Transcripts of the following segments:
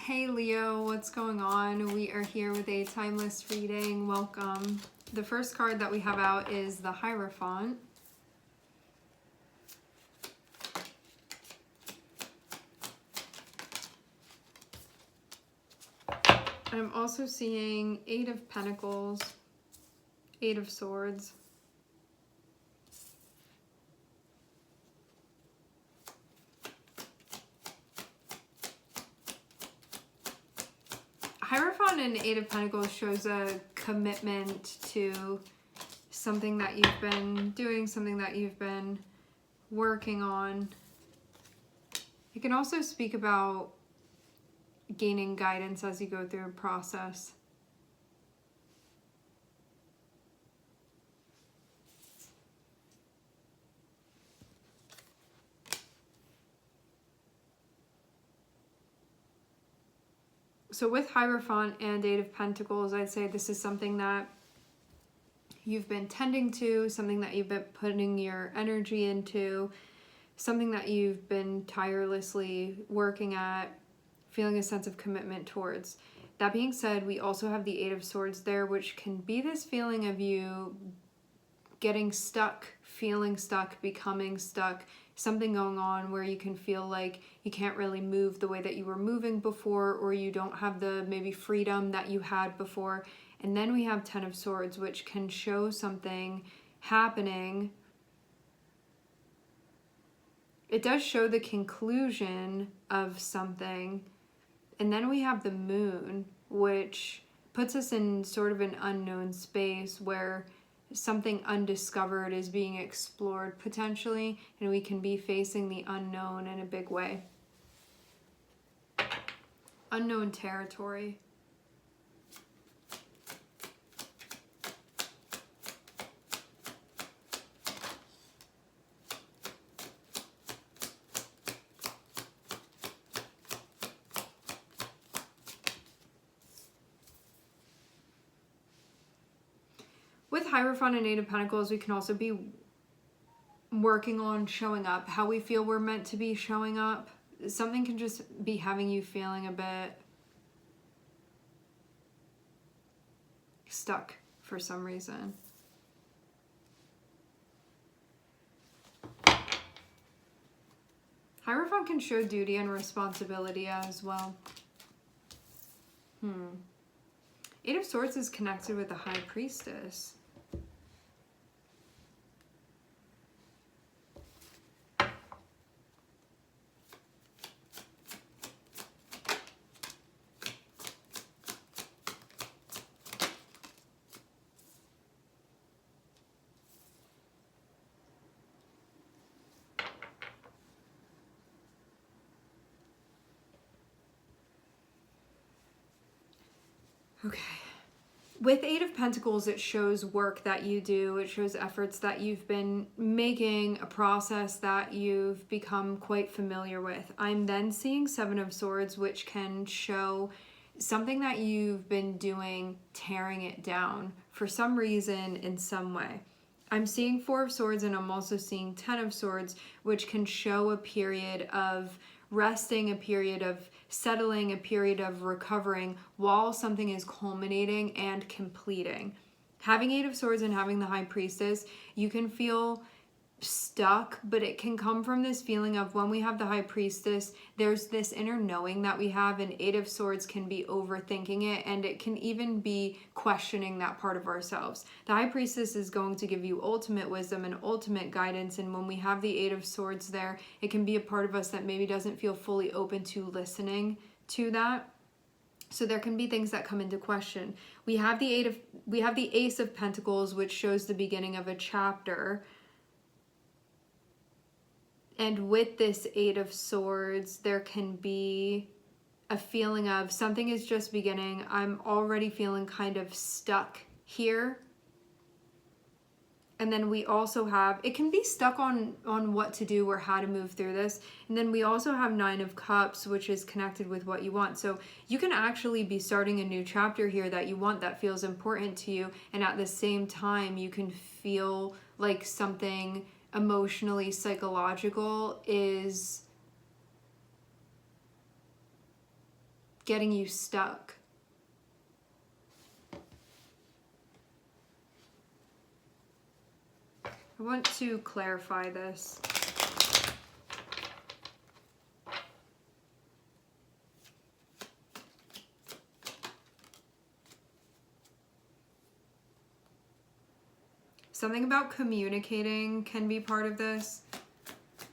Hey Leo, what's going on? We are here with a timeless reading. Welcome. The first card that we have out is the Hierophant. I'm also seeing Eight of Pentacles, Eight of Swords. Hierophant and Eight of Pentacles shows a commitment to something that you've been doing, something that you've been working on. It can also speak about gaining guidance as you go through a process. So with Hierophant and Eight of Pentacles, I'd say this is something that you've been tending to, something that you've been putting your energy into, something that you've been tirelessly working at, feeling a sense of commitment towards. That being said, we also have the Eight of Swords there, which can be this feeling of you getting stuck, feeling stuck, becoming stuck, something going on where you can feel like you can't really move the way that you were moving before, or you don't have the maybe freedom that you had before. And then we have Ten of Swords, which can show something happening. It does show the conclusion of something. And then we have the Moon, which puts us in sort of an unknown space where something undiscovered is being explored potentially, and we can be facing the unknown in a big way. Unknown territory. With Hierophant and Eight of Pentacles, we can also be working on showing up, how we feel we're meant to be showing up. Something can just be having you feeling a bit stuck for some reason. Hierophant can show duty and responsibility as well. Eight of Swords is connected with the High Priestess. Okay. With Eight of Pentacles, it shows work that you do. It shows efforts that you've been making, a process that you've become quite familiar with. I'm then seeing Seven of Swords, which can show something that you've been doing, tearing it down for some reason in some way. I'm seeing Four of Swords, and I'm also seeing Ten of Swords, which can show a period of resting, a period of settling, a period of recovering while something is culminating and completing. Having Eight of Swords and having the High Priestess, you can feel stuck, but it can come from this feeling of when we have the High Priestess, there's this inner knowing that we have, and Eight of Swords can be overthinking it, and it can even be questioning that part of ourselves. The High Priestess is going to give you ultimate wisdom and ultimate guidance, and when we have the Eight of Swords there, it can be a part of us that maybe doesn't feel fully open to listening to that. So there can be things that come into question. We have the Ace of Pentacles, which shows the beginning of a chapter. And with this Eight of Swords, there can be a feeling of something is just beginning. I'm already feeling kind of stuck here. And then we also have, it can be stuck on what to do or how to move through this. And then we also have Nine of Cups, which is connected with what you want. So you can actually be starting a new chapter here that you want, that feels important to you. And at the same time, you can feel like something emotionally psychological is getting you stuck. I want to clarify this. Something about communicating can be part of this.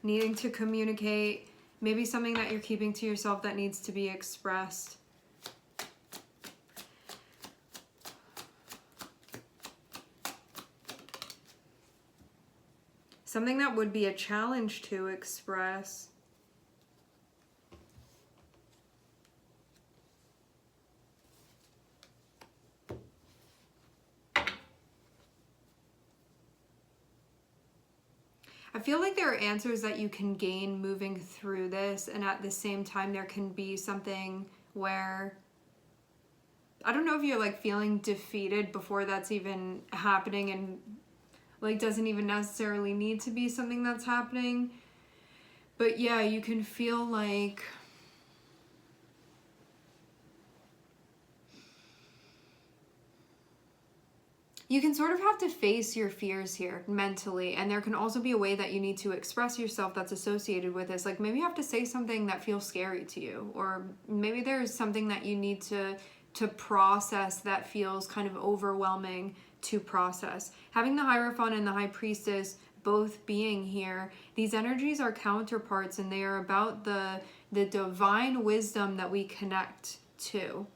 Needing to communicate, maybe something that you're keeping to yourself that needs to be expressed. Something that would be a challenge to express. I feel like there are answers that you can gain moving through this, and at the same time there can be something where, I don't know if you're like feeling defeated before that's even happening, and like doesn't even necessarily need to be something that's happening. But yeah, you can feel like you can sort of have to face your fears here mentally, and there can also be a way that you need to express yourself that's associated with this. Like maybe you have to say something that feels scary to you, or maybe there's something that you need to process that feels kind of overwhelming to process. Having the Hierophant and the High Priestess both being here, these energies are counterparts, and they are about the divine wisdom that we connect to.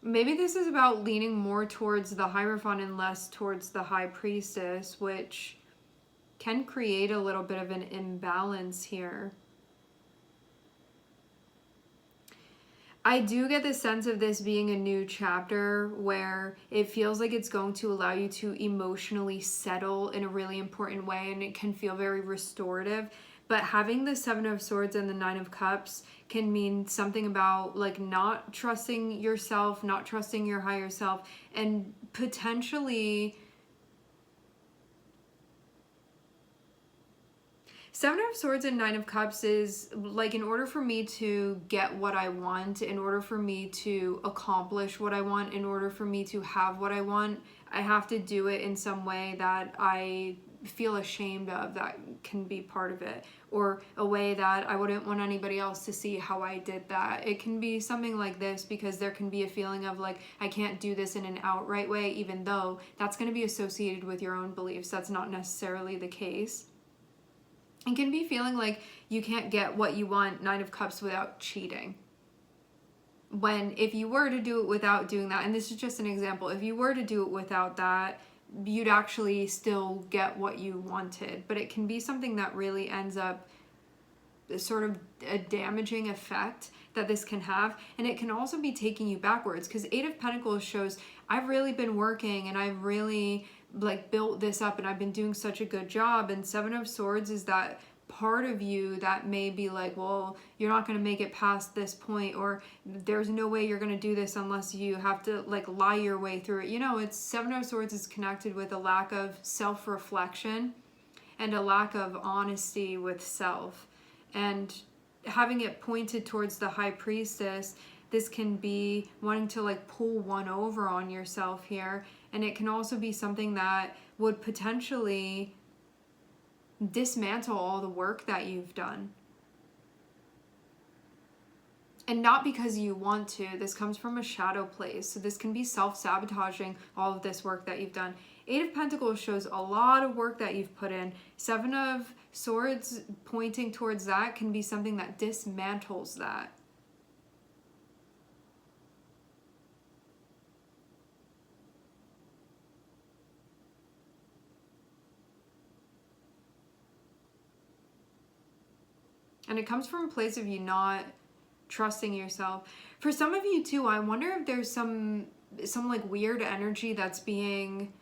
Maybe this is about leaning more towards the Hierophant and less towards the High Priestess, which can create a little bit of an imbalance here. I do get the sense of this being a new chapter where it feels like it's going to allow you to emotionally settle in a really important way, and it can feel very restorative. But having the Seven of Swords and the Nine of Cups can mean something about like not trusting yourself, not trusting your higher self, and potentially Seven of Swords and Nine of Cups is like, in order for me to get what I want, in order for me to accomplish what I want, in order for me to have what I want, I have to do it in some way that I feel ashamed of, that can be part of it, or a way that I wouldn't want anybody else to see how I did that. It can be something like this, because there can be a feeling of like, I can't do this in an outright way, even though that's going to be associated with your own beliefs. That's not necessarily the case. It can be feeling like you can't get what you want, Nine of Cups, without cheating. When if you were to do it without doing that, and this is just an example, if you were to do it without that, you'd actually still get what you wanted. But it can be something that really ends up sort of a damaging effect that this can have, and it can also be taking you backwards, because Eight of Pentacles shows I've really been working and I've really like built this up and I've been doing such a good job. And Seven of Swords is that part of you that may be like, well, you're not going to make it past this point, or there's no way you're going to do this unless you have to like lie your way through it. You know, it's Seven of Swords is connected with a lack of self-reflection and a lack of honesty with self. And having it pointed towards the High Priestess, this can be wanting to like pull one over on yourself here. And it can also be something that would potentially dismantle all the work that you've done. And not because you want to. This comes from a shadow place. So this can be self-sabotaging all of this work that you've done. Eight of Pentacles shows a lot of work that you've put in. Seven of Swords pointing towards that can be something that dismantles that. And it comes from a place of you not trusting yourself. For some of you too, I wonder if there's some like weird energy that's being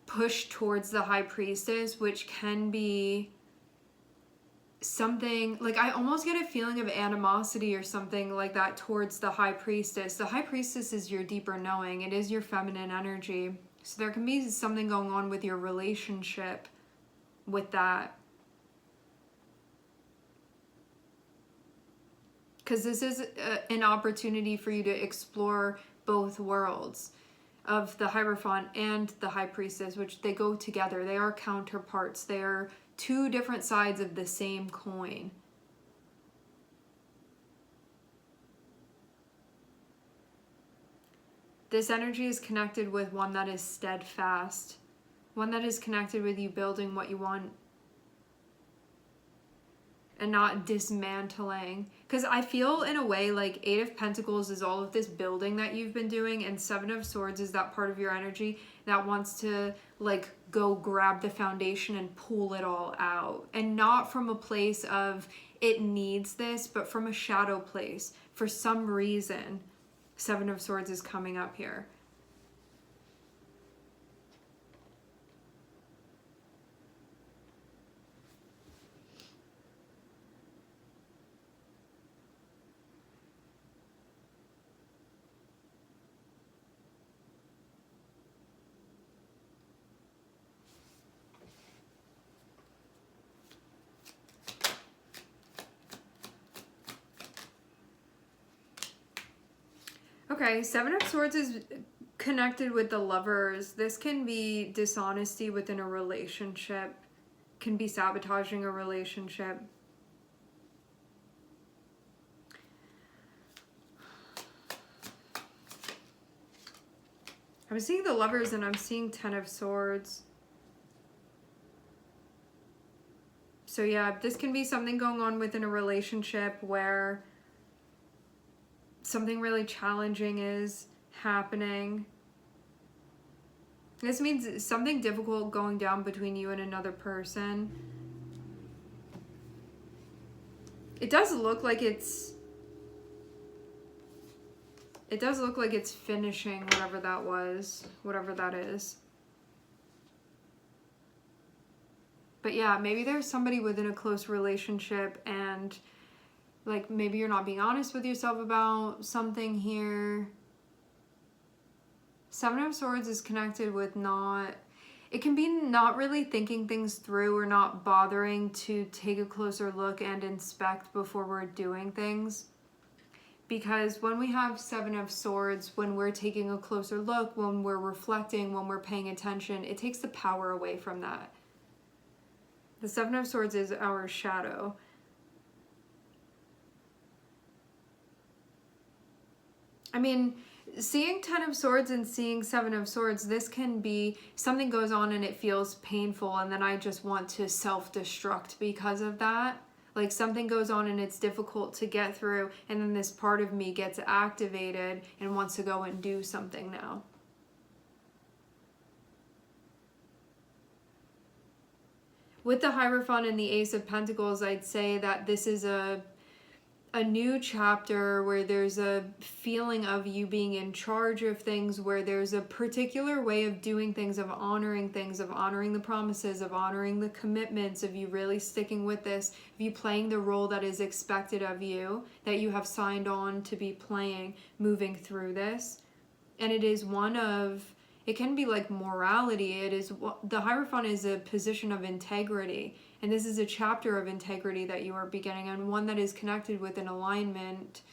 pushed towards the High Priestess, which can be something, like I almost get a feeling of animosity or something like that towards the High Priestess. The High Priestess is your deeper knowing. It is your feminine energy. So there can be something going on with your relationship with that. Because this is an opportunity for you to explore both worlds of the Hierophant and the High Priestess, which they go together. They are counterparts. They are two different sides of the same coin. This energy is connected with one that is steadfast, one that is connected with you building what you want and not dismantling. Because I feel in a way like Eight of Pentacles is all of this building that you've been doing, and Seven of Swords is that part of your energy that wants to like go grab the foundation and pull it all out. And not from a place of it needs this, but from a shadow place. For some reason, Seven of Swords is coming up here. Okay, Seven of Swords is connected with the Lovers. This can be dishonesty within a relationship, can be sabotaging a relationship. I'm seeing the Lovers and I'm seeing Ten of Swords. So yeah, this can be something going on within a relationship where something really challenging is happening. This means something difficult going down between you and another person. It does look like it's finishing whatever that was, whatever that is. But yeah, maybe there's somebody within a close relationship and like maybe you're not being honest with yourself about something here. Seven of Swords is connected with it can be not really thinking things through or not bothering to take a closer look and inspect before we're doing things. Because when we have Seven of Swords, when we're taking a closer look, when we're reflecting, when we're paying attention, it takes the power away from that. The Seven of Swords is our shadow. I mean, seeing Ten of Swords and seeing Seven of Swords, this can be something goes on and it feels painful and then I just want to self-destruct because of that. Like something goes on and it's difficult to get through and then this part of me gets activated and wants to go and do something now. With the Hierophant and the Ace of Pentacles, I'd say that this is a new chapter where there's a feeling of you being in charge of things, where there's a particular way of doing things, of honoring the promises, of honoring the commitments, of you really sticking with this, of you playing the role that is expected of you, that you have signed on to be playing, moving through this. And it is one of, it can be like morality. It is, the Hierophant is a position of integrity. And this is a chapter of integrity that you are beginning, and one that is connected with an alignment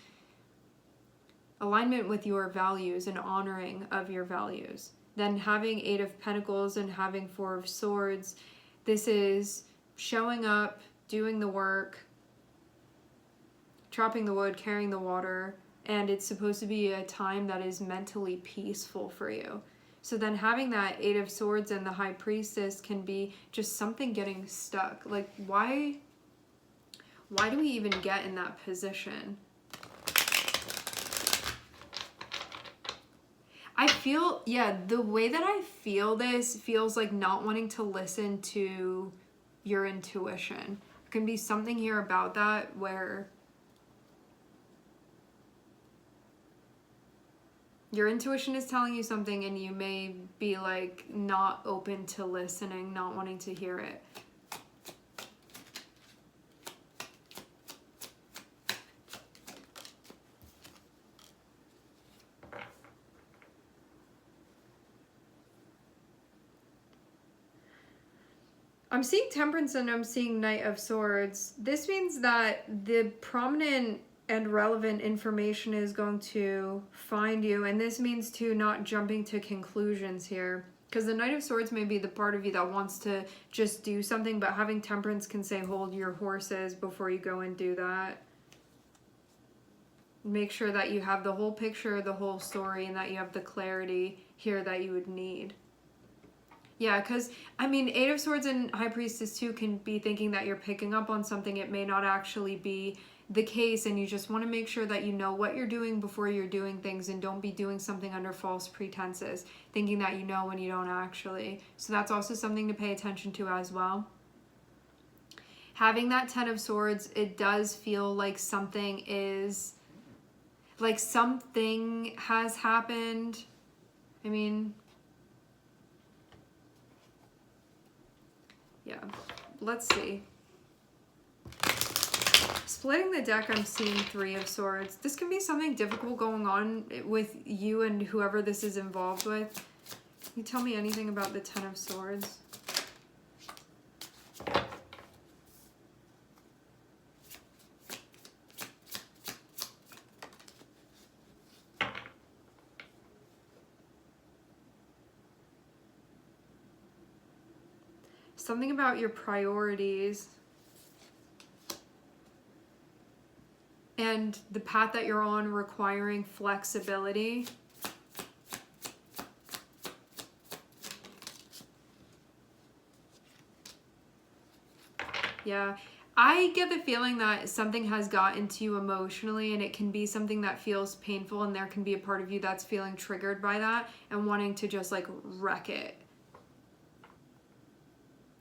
with your values and honoring of your values. Then having Eight of Pentacles and having Four of Swords, this is showing up, doing the work, chopping the wood, carrying the water, and it's supposed to be a time that is mentally peaceful for you. So then having that Eight of Swords and the High Priestess can be just something getting stuck. Like, why do we even get in that position? I feel, yeah, the way that I feel this feels like not wanting to listen to your intuition. There can be something here about that where your intuition is telling you something and you may be like not open to listening, not wanting to hear it. I'm seeing Temperance and I'm seeing Knight of Swords. This means that the prominent and relevant information is going to find you, and this means too not jumping to conclusions here. Because the Knight of Swords may be the part of you that wants to just do something, but having Temperance can say hold your horses before you go and do that. Make sure that you have the whole picture, the whole story, and that you have the clarity here that you would need. Yeah, because, I mean, Eight of Swords and High Priestess too can be thinking that you're picking up on something. It may not actually be the case, and you just want to make sure that you know what you're doing before you're doing things, and don't be doing something under false pretenses, thinking that you know when you don't actually. So that's also something to pay attention to as well. Having that Ten of Swords, it does feel like something is, like something has happened. I mean, yeah, let's see. Splitting the deck, I'm seeing Three of Swords. This can be something difficult going on with you and whoever this is involved with. Can you tell me anything about the Ten of Swords? Something about your priorities and the path that you're on requiring flexibility. Yeah, I get the feeling that something has gotten to you emotionally, and it can be something that feels painful, and there can be a part of you that's feeling triggered by that and wanting to just like wreck it.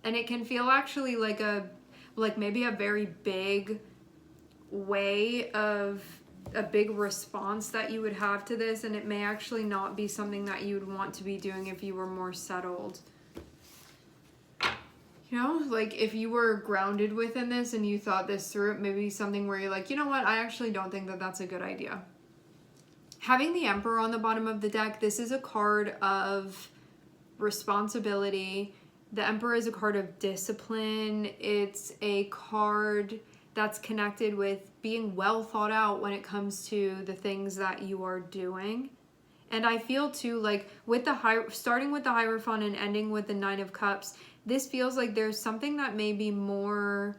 And it can feel actually like maybe a very big way of a big response that you would have to this, and it may actually not be something that you would want to be doing if you were more settled. You know, like if you were grounded within this and you thought this through, it may be something where you're like, you know what, I actually don't think that that's a good idea. Having the Emperor on the bottom of the deck, this is a card of responsibility. The Emperor is a card of discipline. It's a card that's connected with being well thought out when it comes to the things that you are doing. And I feel too, like with the starting with the Hierophant and ending with the Nine of Cups, this feels like there's something that may be more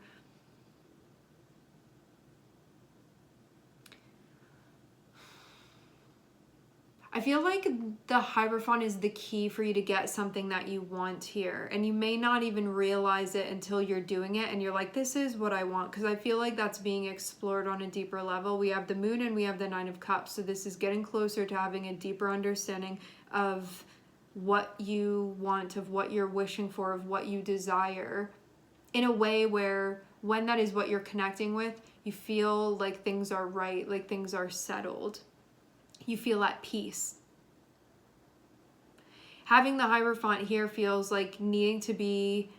I feel like the Hierophant is the key for you to get something that you want here. And you may not even realize it until you're doing it and you're like, this is what I want. Because I feel like that's being explored on a deeper level. We have the Moon and we have the Nine of Cups. So this is getting closer to having a deeper understanding of what you want, of what you're wishing for, of what you desire. In a way where when that is what you're connecting with, you feel like things are right, like things are settled. You feel at peace. Having the Hierophant here feels like needing to be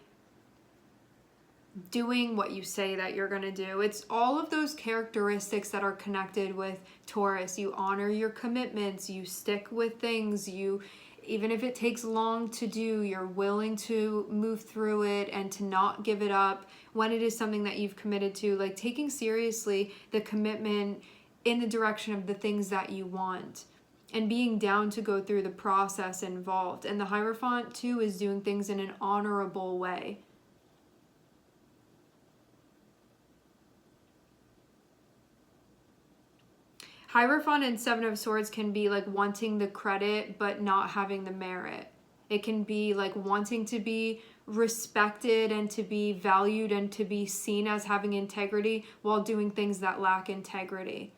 doing what you say that you're going to do. It's all of those characteristics that are connected with Taurus. You honor your commitments, you stick with things, even if it takes long to do, you're willing to move through it and to not give it up when it is something that you've committed to, like taking seriously the commitment in the direction of the things that you want and being down to go through the process involved. And the Hierophant too is doing things in an honorable way. Hierophant and Seven of Swords can be like wanting the credit but not having the merit. It can be like wanting to be respected and to be valued and to be seen as having integrity while doing things that lack integrity.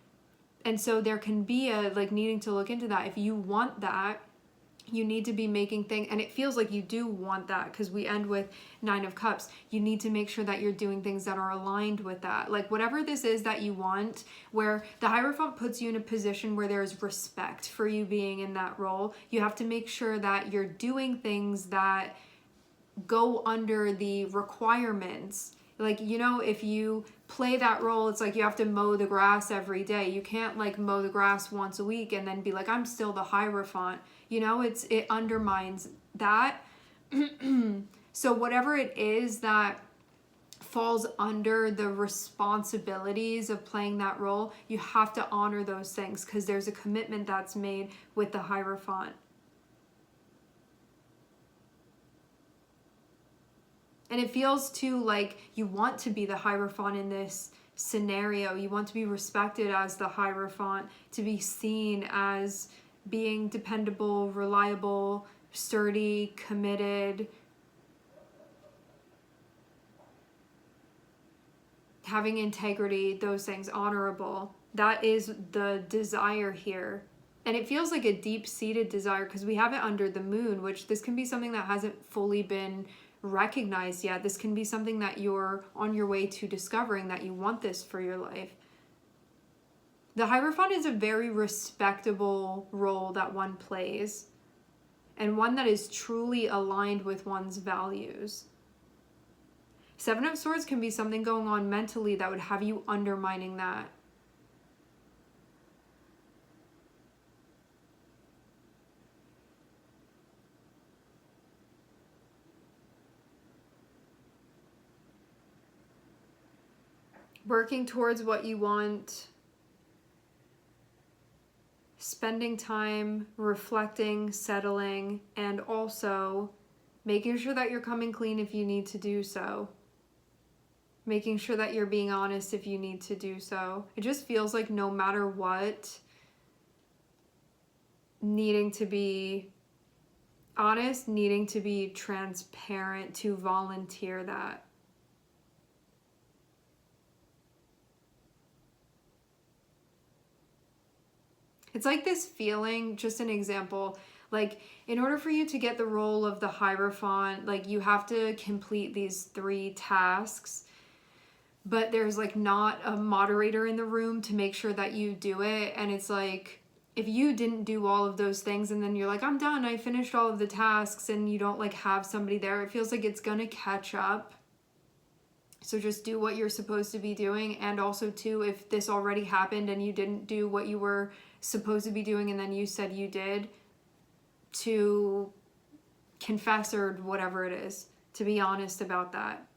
And so there can be a like needing to look into that. If you want that, you need to be making things, and it feels like you do want that because we end with Nine of Cups. You need to make sure that you're doing things that are aligned with that. Like whatever this is that you want, where the Hierophant puts you in a position where there's respect for you being in that role, you have to make sure that you're doing things that go under the requirements. Like, you know, if you play that role, it's like you have to mow the grass every day. You can't like mow the grass once a week and then be like, I'm still the Hierophant. You know, it undermines that. So whatever it is that falls under the responsibilities of playing that role, you have to honor those things because there's a commitment that's made with the Hierophant. And it feels too like you want to be the Hierophant in this scenario. You want to be respected as the Hierophant, to be seen as being dependable, reliable, sturdy, committed, having integrity, those things, honorable. That is the desire here. And it feels like a deep-seated desire because we have it under the moon, which this can be something that hasn't fully been recognized yet. This can be something that you're on your way to discovering, that you want this for your life. The Hierophant is a very respectable role that one plays, and one that is truly aligned with one's values. Seven of Swords can be something going on mentally that would have you undermining that. Working towards what you want, spending time reflecting, settling, and also making sure that you're coming clean if you need to do so. Making sure that you're being honest if you need to do so. It just feels like no matter what, needing to be honest, needing to be transparent, to volunteer that. It's like this feeling, just an example, like in order for you to get the role of the Hierophant, like you have to complete these 3 tasks, but there's like not a moderator in the room to make sure that you do it. And it's like, if you didn't do all of those things and then you're like, I'm done, I finished all of the tasks, and you don't like have somebody there, it feels like it's gonna catch up. So just do what you're supposed to be doing. And also too, if this already happened and you didn't do what you were supposed to be doing and then you said you did, to confess or whatever it is, to be honest about that.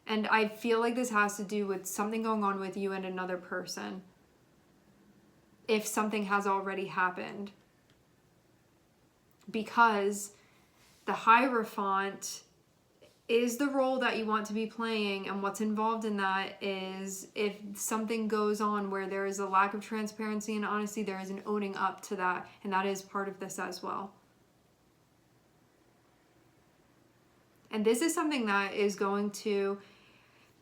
And I feel like this has to do with something going on with you and another person, if something has already happened. Because the Hierophant is the role that you want to be playing, and what's involved in that is if something goes on where there is a lack of transparency and honesty, there is an owning up to that, and that is part of this as well. And this is something that is going to,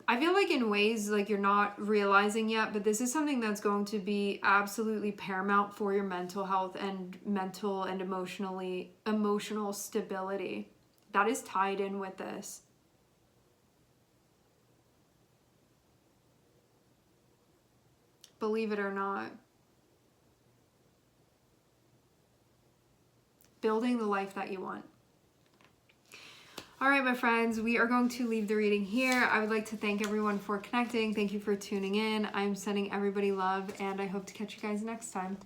I feel like in ways like you're not realizing yet, but this is something that's going to be absolutely paramount for your mental health and mental and emotional stability. That is tied in with this. Believe it or not. Building the life that you want. All right, my friends, we are going to leave the reading here. I would like to thank everyone for connecting. Thank you for tuning in. I'm sending everybody love, and I hope to catch you guys next time.